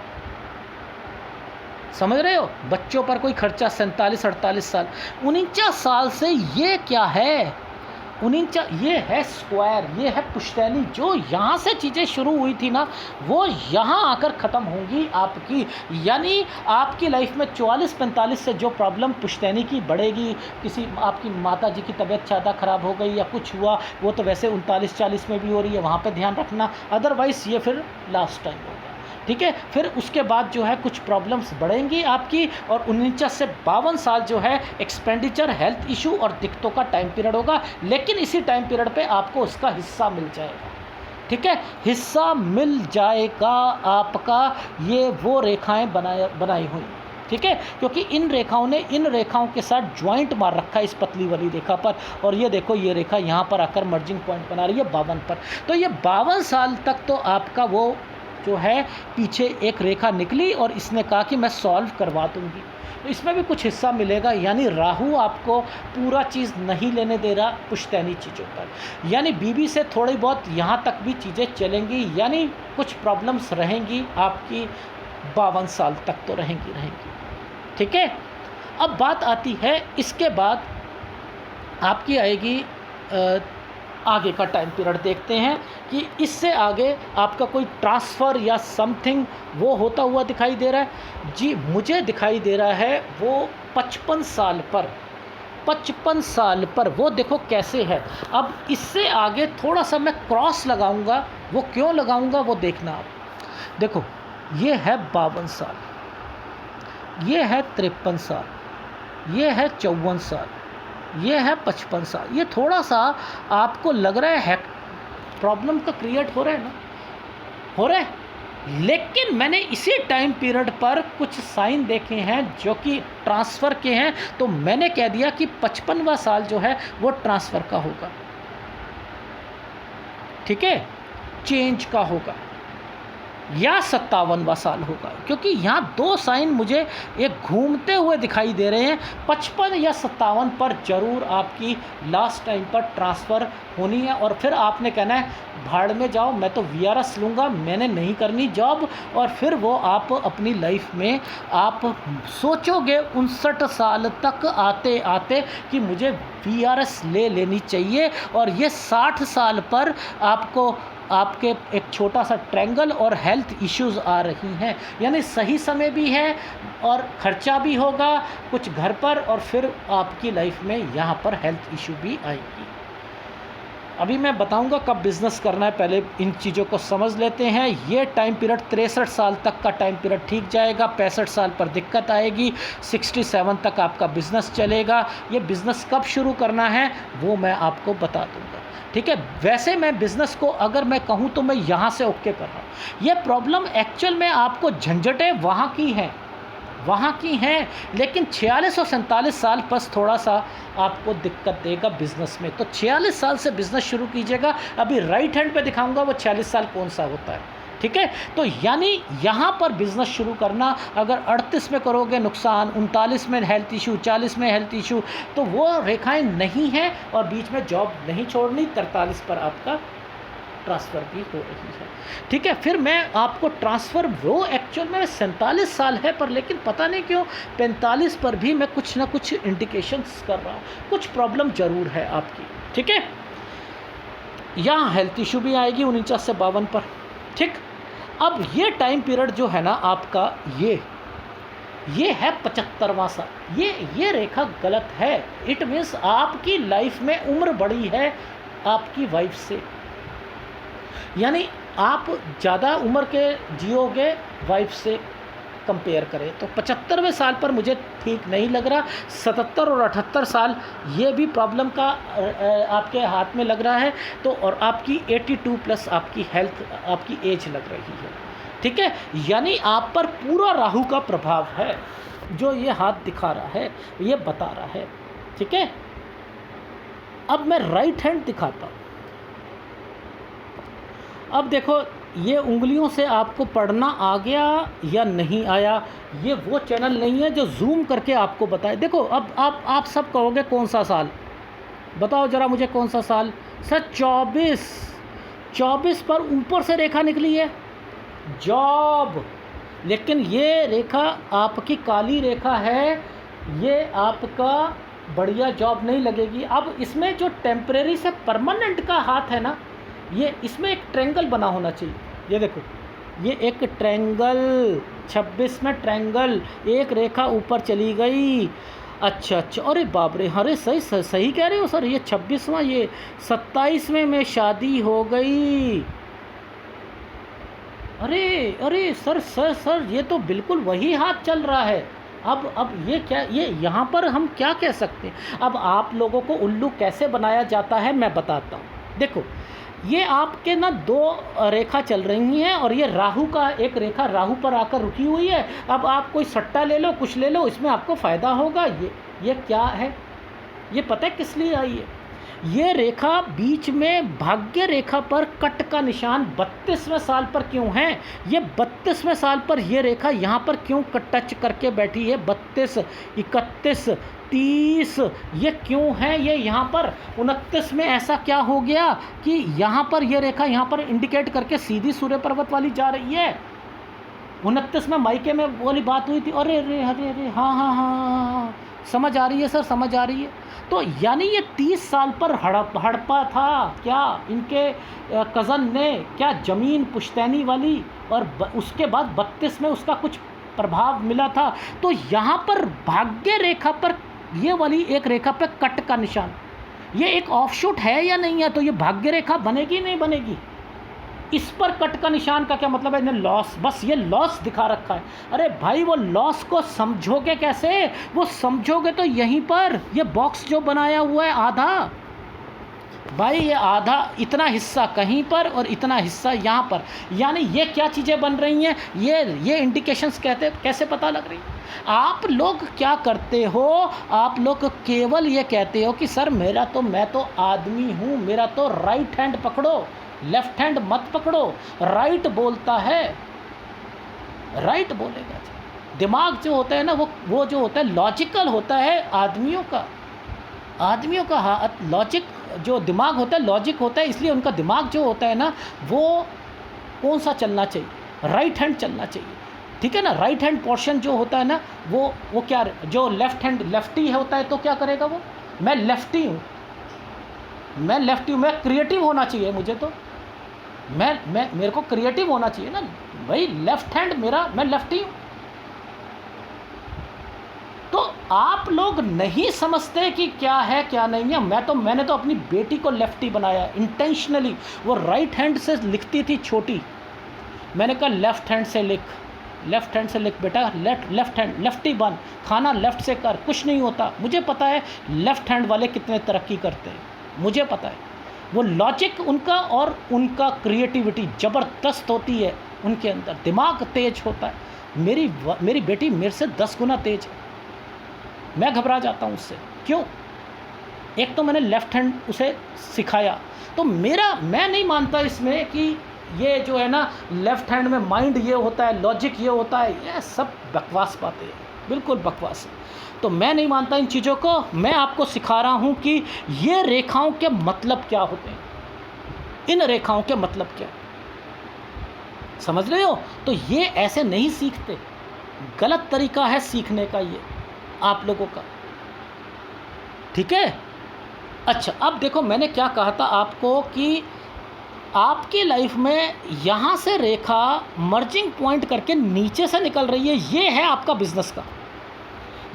A: समझ रहे हो, बच्चों पर कोई खर्चा 47-48 साल। 49 साल से ये क्या है, 49 ये है स्क्वायर, ये है पुश्तैनी। जो यहाँ से चीज़ें शुरू हुई थी ना, वो यहाँ आकर ख़त्म होंगी आपकी। यानी आपकी लाइफ में 44-45 से जो प्रॉब्लम पुश्तैनी की बढ़ेगी, किसी आपकी माता जी की तबीयत ज़्यादा ख़राब हो गई या कुछ हुआ, वो तो वैसे 39-40 में भी हो रही है, वहाँ पे ध्यान रखना। अदरवाइज़ ये फिर लास्ट टाइम होगा, ठीक है। फिर उसके बाद जो है कुछ प्रॉब्लम्स बढ़ेंगी आपकी, और 49 से 52 साल जो है एक्सपेंडिचर, हेल्थ इशू और दिक्कतों का टाइम पीरियड होगा। लेकिन इसी टाइम पीरियड पे आपको उसका हिस्सा मिल जाएगा, ठीक है, हिस्सा मिल जाएगा आपका। ये वो रेखाएं बनाई हुई, ठीक है, क्योंकि इन रेखाओं ने इन रेखाओं के साथ ज्वाइंट मार रखा है इस पतली वाली रेखा पर। और ये देखो, ये रेखा यहाँ पर आकर मर्जिंग पॉइंट बना रही है 52 पर। तो ये 52 साल तक तो आपका वो जो है पीछे एक रेखा निकली और इसने कहा कि मैं सॉल्व करवा दूंगी, तो इसमें भी कुछ हिस्सा मिलेगा। यानी राहु आपको पूरा चीज़ नहीं लेने दे रहा पुश्तैनी चीज़ों पर, यानी बीबी से थोड़ी बहुत यहाँ तक भी चीज़ें चलेंगी, यानी कुछ प्रॉब्लम्स रहेंगी आपकी 52 साल तक तो रहेंगी, ठीक है। अब बात आती है, इसके बाद आपकी आएगी आगे का टाइम पीरियड। देखते हैं कि इससे आगे आपका कोई ट्रांसफ़र या समथिंग वो होता हुआ दिखाई दे रहा है। जी मुझे दिखाई दे रहा है वो 55 साल पर, 55 साल पर वो देखो कैसे है। अब इससे आगे थोड़ा सा मैं क्रॉस लगाऊंगा, वो क्यों लगाऊंगा वो देखना आप। देखो ये है 52 साल, ये है 53 साल, ये है 54 साल, ये है 55 साल। ये थोड़ा सा आपको लग रहा है प्रॉब्लम का क्रिएट हो रहा है ना, हो रहा है। लेकिन मैंने इसी टाइम पीरियड पर कुछ साइन देखे हैं जो कि ट्रांसफ़र के हैं, तो मैंने कह दिया कि 55वां साल जो है वो ट्रांसफ़र का होगा, ठीक है, चेंज का होगा, या 57वां साल होगा। क्योंकि यहाँ दो साइन मुझे एक घूमते हुए दिखाई दे रहे हैं, 55 या 57 पर ज़रूर आपकी लास्ट टाइम पर ट्रांसफ़र होनी है। और फिर आपने कहना है भाड़ में जाओ, मैं तो वीआरएस लूँगा, मैंने नहीं करनी जॉब। और फिर वो आप अपनी लाइफ में आप सोचोगे 59 साल तक आते आते कि मुझे वीआरएस ले लेनी चाहिए। और ये 60 साल पर आपको आपके एक छोटा सा ट्रैंगल और हेल्थ इश्यूज़ आ रही हैं, यानी सही समय भी है और ख़र्चा भी होगा कुछ घर पर, और फिर आपकी लाइफ में यहाँ पर हेल्थ इशू भी आएगी। अभी मैं बताऊंगा कब बिज़नेस करना है, पहले इन चीज़ों को समझ लेते हैं। ये टाइम पीरियड 63 साल तक का टाइम पीरियड ठीक जाएगा, 65 साल पर दिक्कत आएगी, 67 तक आपका बिज़नेस चलेगा। ये बिज़नेस कब शुरू करना है वो मैं आपको बता दूंगा, ठीक है। वैसे मैं बिज़नेस को अगर मैं कहूँ तो मैं यहाँ से ओके कर रहा हूँ। ये प्रॉब्लम एक्चुअल में आपको झंझटें वहाँ की हैं, लेकिन 46 और 47 साल बस थोड़ा सा आपको दिक्कत देगा बिज़नेस में। तो 46 साल से बिज़नेस शुरू कीजिएगा। अभी राइट हैंड पे दिखाऊंगा वो 46 साल कौन सा होता है, ठीक है। तो यानी यहाँ पर बिज़नेस शुरू करना, अगर 38 में करोगे नुकसान, 39 में हेल्थ इशू, 40 में हेल्थ इशू, तो वो रेखाएं नहीं हैं। और बीच में जॉब नहीं छोड़नी, 43 पर आपका ट्रांसफ़र भी हो रही है, ठीक है। फिर मैं आपको ट्रांसफ़र वो एक्चुअल में 47 साल है पर, लेकिन पता नहीं क्यों 45 पर भी मैं कुछ ना कुछ इंडिकेशंस कर रहा हूँ, कुछ प्रॉब्लम ज़रूर है आपकी, ठीक है। यहाँ हेल्थ इशू भी आएगी 49 से 52 पर, ठीक। अब ये टाइम पीरियड जो है ना आपका, ये है 75वां साल। ये रेखा गलत है। इट मीन्स आपकी लाइफ में उम्र बढ़ी है आपकी वाइफ से, यानी आप ज़्यादा उम्र के जियोगे वाइफ से कंपेयर करें तो। 75वें साल पर मुझे ठीक नहीं लग रहा। 77 और 78 साल ये भी प्रॉब्लम का आपके हाथ में लग रहा है। तो और आपकी 82 प्लस आपकी हेल्थ, आपकी एज लग रही है, ठीक है। यानी आप पर पूरा राहु का प्रभाव है, जो ये हाथ दिखा रहा है, ये बता रहा है, ठीक है। अब मैं राइट हैंड दिखाता हूँ। अब देखो ये उंगलियों से आपको पढ़ना आ गया या नहीं आया, ये वो चैनल नहीं है जो जूम करके आपको बताए। देखो अब आप सब कहोगे कौन सा साल, बताओ ज़रा मुझे कौन सा साल। सर 24, 24 पर ऊपर से रेखा निकली है, जॉब। लेकिन ये रेखा आपकी काली रेखा है, ये आपका बढ़िया जॉब नहीं लगेगी। अब इसमें जो टेम्परेरी से परमानेंट का हाथ है ना, ये इसमें एक ट्रायंगल बना होना चाहिए। ये देखो, ये एक ट्रायंगल, 26 में ट्रायंगल, एक रेखा ऊपर चली गई। अच्छा, अरे बाप रे, अरे सही कह रहे हो सर, ये 26वां, ये 27वें में शादी हो गई। अरे अरे सर, ये तो बिल्कुल वही हाथ चल रहा है। अब ये क्या, ये यहाँ पर हम क्या कह सकते हैं? अब आप लोगों को उल्लू कैसे बनाया जाता है मैं बताता हूँ। देखो, ये आपके ना 2 रेखा चल रही हैं और ये राहु का एक रेखा राहु पर आकर रुकी हुई है। अब आप कोई सट्टा ले लो, कुछ ले लो, इसमें आपको फ़ायदा होगा। ये क्या है? ये पता है किस लिए आई है? ये रेखा बीच में भाग्य रेखा पर कट का निशान 32वें साल पर क्यों है? ये 32वें साल पर ये रेखा यहाँ पर क्यों टच करके बैठी है? 32, 31, 30, ये क्यों है? ये यहाँ पर 29 में ऐसा क्या हो गया कि यहाँ पर ये रेखा यहाँ पर इंडिकेट करके सीधी सूर्य पर्वत वाली जा रही है? 29 में मायके में वाली बात हुई थी। अरे अरे अरे अरे, हाँ, समझ आ रही है सर, समझ आ रही है। तो यानी ये 30 साल पर हड़पा था क्या इनके कज़न ने, क्या ज़मीन पुश्तैनी वाली, और उसके बाद 32 में उसका कुछ प्रभाव मिला था। तो यहाँ पर भाग्य रेखा पर ये वाली एक रेखा पर कट का निशान, ये एक ऑफशूट है या नहीं है? तो ये भाग्य रेखा बनेगी नहीं बनेगी? इस पर कट का निशान का क्या मतलब है? इन्हें लॉस, बस ये लॉस दिखा रखा है। अरे भाई, वो लॉस को समझोगे कैसे? वो समझोगे तो यहीं पर ये बॉक्स जो बनाया हुआ है आधा, भाई ये आधा, इतना हिस्सा कहीं पर और इतना हिस्सा यहाँ पर, यानी ये क्या चीज़ें बन रही हैं? ये इंडिकेशंस कैसे पता लग रही है? आप लोग क्या करते हो? आप लोग केवल ये कहते हो कि सर मैं तो आदमी हूँ, मेरा तो राइट हैंड पकड़ो, लेफ्ट हैंड मत पकड़ो। राइट बोलता है, राइट बोलेगा। दिमाग जो होता है ना, वो जो होता है लॉजिकल होता है आदमियों का हाथ, लॉजिक जो दिमाग होता है लॉजिक होता है, इसलिए उनका दिमाग जो होता है ना, वो कौन सा चलना चाहिए? राइट हैंड चलना चाहिए, ठीक है ना। राइट हैंड पोर्शन जो होता है ना, वो क्या, जो लेफ्ट हैंड लेफ्टी होता है तो क्या करेगा वो? मैं लेफ्टी हूँ, मैं क्रिएटिव होना चाहिए मुझे, तो मेरे को क्रिएटिव होना चाहिए ना भाई, लेफ्ट हैंड मेरा, मैं लेफ्टी हूँ। तो आप लोग नहीं समझते कि क्या है क्या नहीं है। मैंने तो अपनी बेटी को लेफ्टी बनाया इंटेंशनली। वो राइट हैंड से लिखती थी छोटी, मैंने कहा लेफ्ट हैंड से लिख बेटा, लेफ्ट हैंड, लेफ्टी बन, खाना लेफ्ट से कर, कुछ नहीं होता। मुझे पता है लेफ्ट हैंड वाले कितने तरक्की करते हैं, मुझे पता है। वो लॉजिक उनका और उनका क्रिएटिविटी ज़बरदस्त होती है, उनके अंदर दिमाग तेज होता है। मेरी बेटी मेरे से 10 गुना तेज है, मैं घबरा जाता हूँ उससे। क्यों? एक तो मैंने लेफ्ट हैंड उसे सिखाया, तो मैं नहीं मानता इसमें कि ये जो है ना लेफ्ट हैंड में माइंड ये होता है, लॉजिक ये होता है, ये सब बकवास बातें हैं, बिल्कुल बकवास है। तो मैं नहीं मानता इन चीज़ों को। मैं आपको सिखा रहा हूँ कि ये रेखाओं के मतलब क्या होते हैं, इन रेखाओं के मतलब क्या, समझ रहे हो? तो ये ऐसे नहीं सीखते, गलत तरीका है सीखने का ये आप लोगों का, ठीक है। अच्छा, अब देखो मैंने क्या कहा था आपको कि आपकी लाइफ में यहाँ से रेखा मर्जिंग पॉइंट करके नीचे से निकल रही है, ये है आपका बिजनेस का।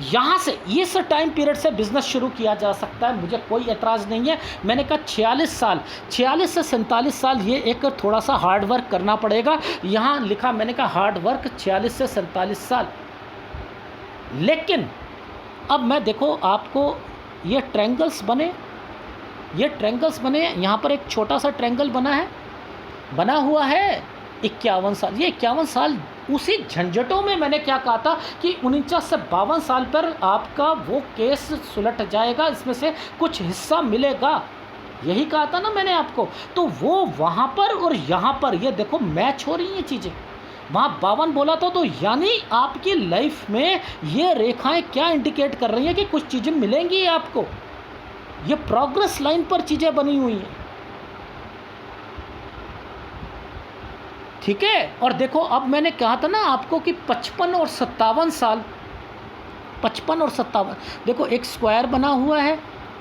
A: यहाँ से इस टाइम पीरियड से बिज़नेस शुरू किया जा सकता है, मुझे कोई एतराज़ नहीं है। मैंने कहा 46 से 47 साल ये एक थोड़ा सा हार्ड वर्क करना पड़ेगा। यहाँ लिखा, मैंने कहा हार्ड वर्क 46 से 47 साल। लेकिन अब मैं देखो आपको ये ट्रायंगल्स बने, यहाँ पर एक छोटा सा ट्रायंगल बना हुआ है 51 साल। ये 51 साल उसी झंझटों में मैंने क्या कहा था कि 49 से 52 साल पर आपका वो केस सुलट जाएगा, इसमें से कुछ हिस्सा मिलेगा, यही कहा था ना मैंने आपको। तो वो वहाँ पर और यहाँ पर ये देखो मैच हो रही हैं चीज़ें। वहाँ 52 बोला था, तो यानी आपकी लाइफ में ये रेखाएं क्या इंडिकेट कर रही हैं कि कुछ चीज़ें मिलेंगी आपको। ये प्रोग्रेस लाइन पर चीज़ें बनी हुई हैं। ठीक है। और देखो अब मैंने कहा था ना आपको कि 55 और 57 साल, 55 और 57, देखो एक स्क्वायर बना हुआ है,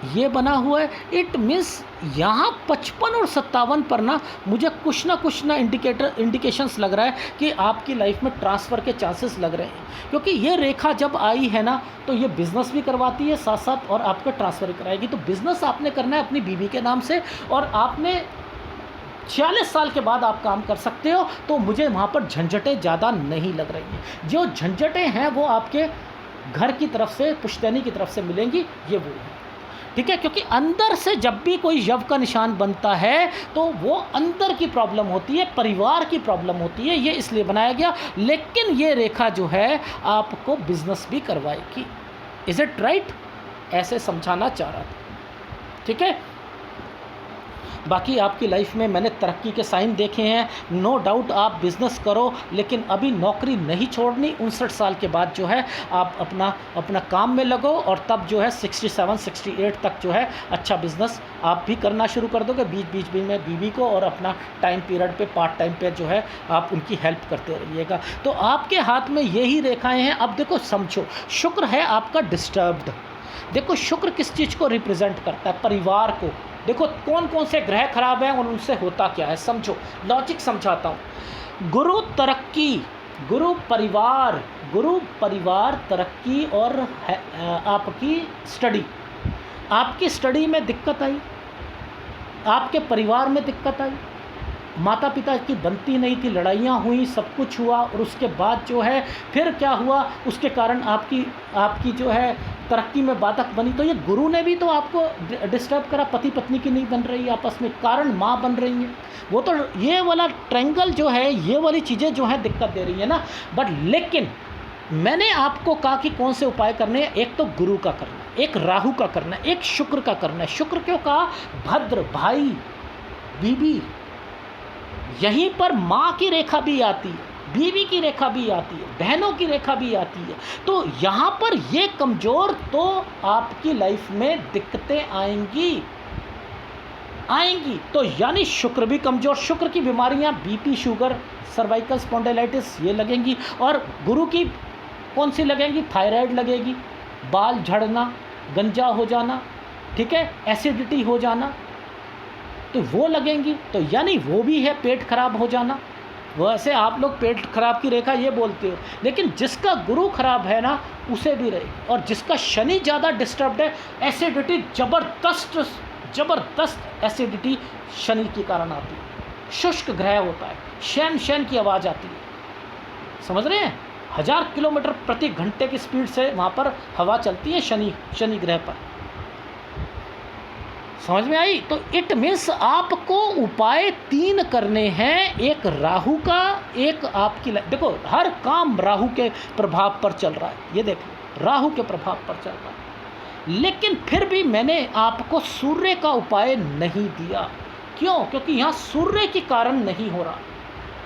A: ये बना हुआ है, इट मीन्स यहाँ 55 और 57 पर ना मुझे कुछ ना इंडिकेशंस लग रहा है कि आपकी लाइफ में ट्रांसफ़र के चांसेस लग रहे हैं, क्योंकि ये रेखा जब आई है ना तो ये बिज़नेस भी करवाती है साथ साथ और आपका ट्रांसफ़र कराएगी। तो बिज़नेस आपने करना है अपनी बीवी के नाम से, और आपने 46 साल के बाद आप काम कर सकते हो। तो मुझे वहाँ पर झंझटें ज़्यादा नहीं लग रही हैं। जो झंझटें हैं वो आपके घर की तरफ से, पुश्तैनी की तरफ से मिलेंगी, ये वो है, ठीक है। क्योंकि अंदर से जब भी कोई यव का निशान बनता है तो वो अंदर की प्रॉब्लम होती है, परिवार की प्रॉब्लम होती है, ये इसलिए बनाया गया। लेकिन ये रेखा जो है आपको बिजनेस भी करवाएगी। Is it right? ऐसे समझाना चाह रहा था, ठीक है। बाकी आपकी लाइफ में मैंने तरक्की के साइन देखे हैं, नो डाउट आप बिज़नेस करो, लेकिन अभी नौकरी नहीं छोड़नी। 59 साल के बाद जो है आप अपना काम में लगो, और तब जो है 67-68 तक जो है अच्छा बिज़नेस आप भी करना शुरू कर दोगे। बीच में बीवी को और अपना टाइम पीरियड पे, पार्ट टाइम पे जो है आप उनकी हेल्प करते रहिएगा। तो आपके हाथ में यही रेखाएँ हैं। अब देखो समझो, शुक्र है आपका डिस्टर्ब्ड। देखो शुक्र किस चीज़ को रिप्रेजेंट करता है? परिवार को। देखो कौन कौन से ग्रह खराब हैं और उनसे होता क्या है, समझो, लॉजिक समझाता हूँ। गुरु तरक्की, गुरु परिवार तरक्की, और आपकी स्टडी, आपकी स्टडी में दिक्कत आई, आपके परिवार में दिक्कत आई, माता पिता की बनती नहीं थी, लड़ाइयाँ हुई, सब कुछ हुआ, और उसके बाद जो है फिर क्या हुआ, उसके कारण आपकी जो है तरक्की में बाधक बनी। तो ये गुरु ने भी तो आपको डिस्टर्ब करा। पति पत्नी की नहीं बन रही आपस में, कारण माँ बन रही है। वो तो ये वाला ट्रायंगल जो है, ये वाली चीज़ें जो है दिक्कत दे रही है ना। बट लेकिन मैंने आपको कहा कि कौन से उपाय करने हैं। एक तो गुरु का करना है, एक राहु का करना है, एक शुक्र का करना है। शुक्र क्यों कहा? भद्र, भाई, बीबी, यहीं पर माँ की रेखा भी आती है, बीवी की रेखा भी आती है, बहनों की रेखा भी आती है। तो यहाँ पर ये कमज़ोर, तो आपकी लाइफ में दिक्कतें आएंगी। तो यानी शुक्र भी कमज़ोर, शुक्र की बीमारियाँ बीपी, शुगर, सर्वाइकल स्पॉन्डिलाइटिस ये लगेंगी। और गुरु की कौन सी लगेंगी? थायराइड लगेगी, बाल झड़ना, गंजा हो जाना, ठीक है, एसिडिटी हो जाना, तो वो लगेंगी। तो यानी वो भी है पेट खराब हो जाना। वैसे आप लोग पेट खराब की रेखा ये बोलते हो, लेकिन जिसका गुरु खराब है ना उसे भी रहेगी। और जिसका शनि ज़्यादा डिस्टर्ब्ड है, एसिडिटी ज़बरदस्त एसिडिटी शनि के कारण आती है। शुष्क ग्रह होता है, शैन की आवाज़ आती है, समझ रहे हैं? 1000 किलोमीटर प्रति घंटे की स्पीड से वहाँ पर हवा चलती है शनि ग्रह पर। समझ में आई? तो इट मीन्स आपको उपाय 3 करने हैं। एक राहु का, एक आपकी, देखो हर काम राहु के प्रभाव पर चल रहा है, ये देखो राहु के प्रभाव पर चल रहा है। लेकिन फिर भी मैंने आपको सूर्य का उपाय नहीं दिया। क्यों? क्योंकि यहाँ सूर्य के कारण नहीं हो रहा,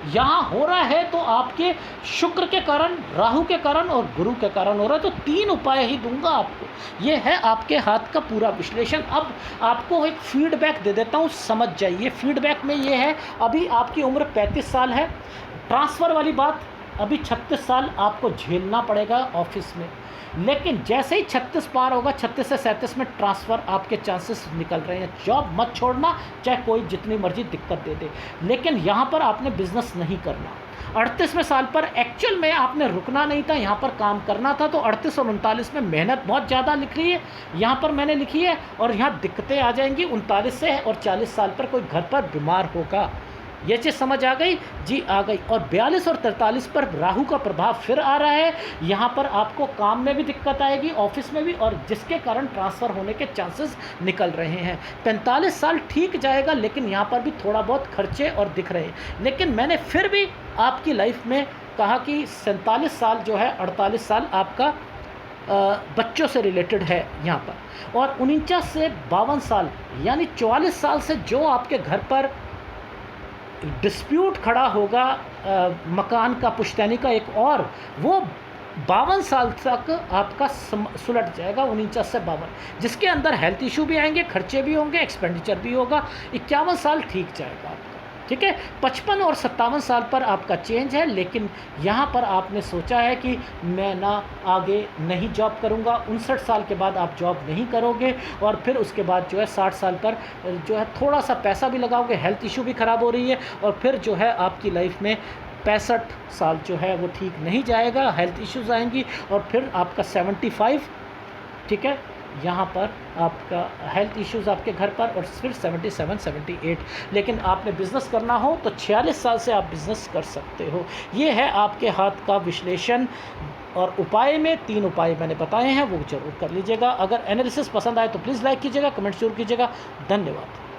A: यहाँ हो रहा है तो आपके शुक्र के कारण, राहु के कारण और गुरु के कारण हो रहा है। तो 3 उपाय ही दूंगा आपको। ये है आपके हाथ का पूरा विश्लेषण। अब आपको एक फीडबैक दे देता हूँ, समझ जाइए। फीडबैक में ये है, अभी आपकी उम्र 35 साल है। ट्रांसफ़र वाली बात, अभी 36 साल आपको झेलना पड़ेगा ऑफिस में। लेकिन जैसे ही 36 पार होगा, 36 से 37 में ट्रांसफ़र आपके चांसेस निकल रहे हैं। जॉब मत छोड़ना, चाहे कोई जितनी मर्जी दिक्कत दे दे। लेकिन यहाँ पर आपने बिज़नेस नहीं करना। 38वें साल पर एक्चुअल में आपने रुकना नहीं था, यहाँ पर काम करना था। तो 38 और 39 में मेहनत बहुत ज़्यादा लिख रही है, यहाँ पर मैंने लिखी है। और यहाँ दिक्कतें आ जाएंगी 39 से, और 40 साल पर कोई घर पर बीमार होगा। ये चीज़ समझ आ गई जी? आ गई। और 42 और 43 पर राहु का प्रभाव फिर आ रहा है। यहाँ पर आपको काम में भी दिक्कत आएगी, ऑफिस में भी, और जिसके कारण ट्रांसफ़र होने के चांसेस निकल रहे हैं। 45 साल ठीक जाएगा, लेकिन यहाँ पर भी थोड़ा बहुत खर्चे और दिख रहे हैं। लेकिन मैंने फिर भी आपकी लाइफ में कहा कि 47 साल जो है, 48 साल आपका बच्चों से रिलेटेड है यहाँ पर, और 49 से 52 साल यानी 44 साल से जो आपके घर पर डिस्प्यूट खड़ा होगा मकान का, पुश्तैनी का एक, और वो 52 साल तक आपका सुलट जाएगा। 49 से 52, जिसके अंदर हेल्थ इशू भी आएंगे, खर्चे भी होंगे, एक्सपेंडिचर भी होगा। 51 साल ठीक जाएगा आपका, ठीक है। 55 और 57 साल पर आपका चेंज है, लेकिन यहाँ पर आपने सोचा है कि मैं ना आगे नहीं जॉब करूँगा। 59 साल के बाद आप जॉब नहीं करोगे और फिर उसके बाद जो है 60 साल पर जो है थोड़ा-सा पैसा भी लगाओगे, हेल्थ इश्यू भी ख़राब हो रही है और फिर जो है आपकी लाइफ में 65 साल जो है वो ठीक नहीं जाएगा, हेल्थ इश्यूज़ आएँगी और फिर आपका 75, ठीक है, यहाँ पर आपका हेल्थ इश्यूज़ आपके घर पर और फिर 77, 78। लेकिन आपने बिज़नेस करना हो तो 46 साल से आप बिज़नेस कर सकते हो। ये है आपके हाथ का विश्लेषण और उपाय में 3 उपाय मैंने बताए हैं, वो ज़रूर कर लीजिएगा। अगर एनालिसिस पसंद आए तो प्लीज़ लाइक कीजिएगा, कमेंट ज़रूर कीजिएगा। धन्यवाद।